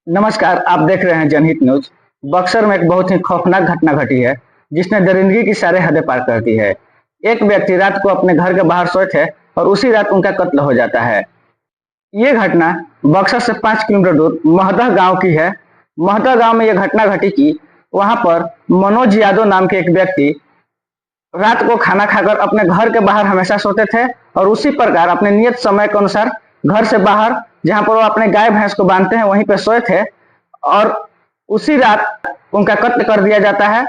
नमस्कार, आप देख रहे हैं जनहित न्यूज। बक्सर में एक बहुत ही खौफनाक घटना घटी है जिसने दरिंदगी की सारे हदें पार कर दी है। एक व्यक्ति रात को अपने घर के बाहर सोए थे और उसी रात उनका कत्ल हो जाता है। ये घटना बक्सर से 5 किलोमीटर दूर महदह गांव की है। महदह गांव में यह घटना घटी कि वहां पर मनोज यादव नाम के एक व्यक्ति रात को खाना खाकर अपने घर के बाहर हमेशा सोते थे और उसी प्रकार अपने नियत समय के अनुसार घर से बाहर जहां पर वो अपने गाय भैंस को बांधते हैं वहीं पे सोए थे और उसी रात उनका कत्ल कर दिया जाता है।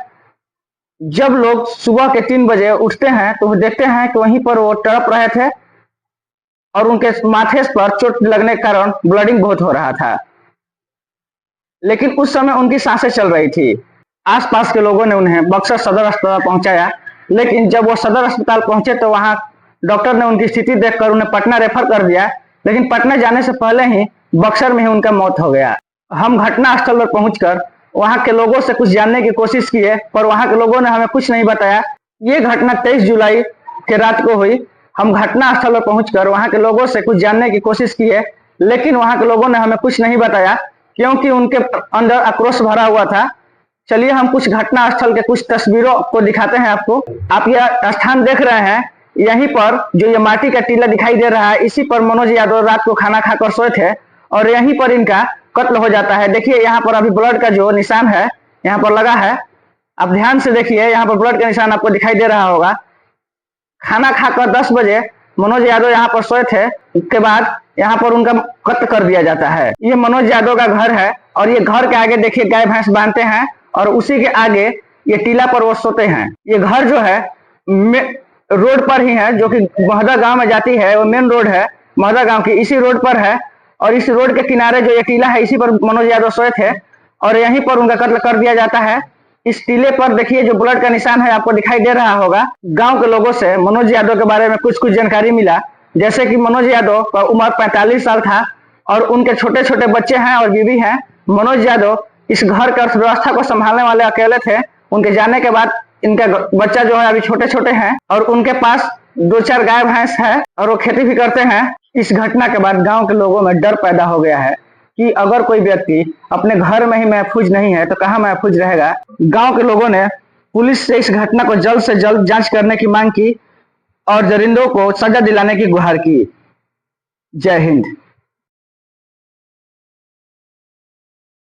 जब लोग सुबह के 3 बजे उठते हैं तो वो देखते हैं कि वहीं पर वो तड़प रहे थे और उनके माथे पर चोट लगने के कारण ब्लडिंग बहुत हो रहा था, लेकिन उस समय उनकी सांसें चल रही थी। आसपास के लोगों ने उन्हें बक्सर सदर अस्पताल पहुंचाया, लेकिन जब वो सदर अस्पताल पहुंचे तो वहां डॉक्टर ने उनकी स्थिति देखकर उन्हें पटना रेफर कर दिया, लेकिन पटना जाने से पहले ही बक्सर में ही उनका मौत हो गया। हम घटना स्थल पर पहुंचकर वहां के लोगों से कुछ जानने की कोशिश की है, पर वहां के लोगों ने हमें कुछ नहीं बताया। ये घटना 23 जुलाई के रात को हुई। हम घटना स्थल पर पहुंचकर वहां के लोगों से कुछ जानने की कोशिश की है, लेकिन वहां के लोगों ने हमें कुछ नहीं बताया क्योंकि उनके अंदर आक्रोश भरा हुआ था। चलिए हम कुछ घटना स्थल के कुछ तस्वीरों को दिखाते हैं आपको। आप यह स्थान देख रहे हैं, यहीं पर जो ये माटी का टीला दिखाई दे रहा है, इसी पर मनोज यादव रात को खाना खाकर सोए थे और यहीं पर इनका कत्ल हो जाता है। देखिए यहाँ पर अभी ब्लड का जो निशान है यहाँ पर लगा है, आप ध्यान से देखिए, यहाँ पर ब्लड का निशान आपको दिखाई दे रहा होगा। खाना खाकर 10 बजे मनोज यादव यहाँ पर सोए थे, उसके बाद यहाँ पर उनका कत्ल कर दिया जाता है। ये मनोज यादव का घर है और ये घर के आगे देखिए गाय भैंस बांधते हैं और उसी के आगे ये टीला पर वो सोते हैं। ये घर जो है रोड पर ही है, जो कि महदा गांव में जाती है, वो मेन रोड है महदा गांव की, इसी रोड पर है और इस रोड के किनारे जो ये टीला है इसी पर मनोज यादव सोए थे और यहीं पर उनका कत्ल कर दिया जाता है। इस टीले पर देखिए जो ब्लड का निशान है आपको दिखाई दे रहा होगा। गांव के लोगों से मनोज यादव के बारे में कुछ जानकारी मिला, जैसे कि मनोज यादव का उम्र 45 साल था और उनके छोटे छोटे बच्चे हैं और बीवी हैं। मनोज यादव इस घर की अर्थव्यवस्था को संभालने वाले अकेले थे। उनके जाने के बाद इनका बच्चा जो है अभी छोटे छोटे हैं और उनके पास 2-4 गाय भैंस है और वो खेती भी करते हैं। इस घटना के बाद गांव के लोगों में डर पैदा हो गया है कि अगर कोई व्यक्ति अपने घर में ही महफूज नहीं है तो कहाँ महफूज रहेगा। गांव के लोगों ने पुलिस से इस घटना को जल्द से जल्द जांच करने की मांग की और दरिंदों को सजा दिलाने की गुहार की। जय हिंद।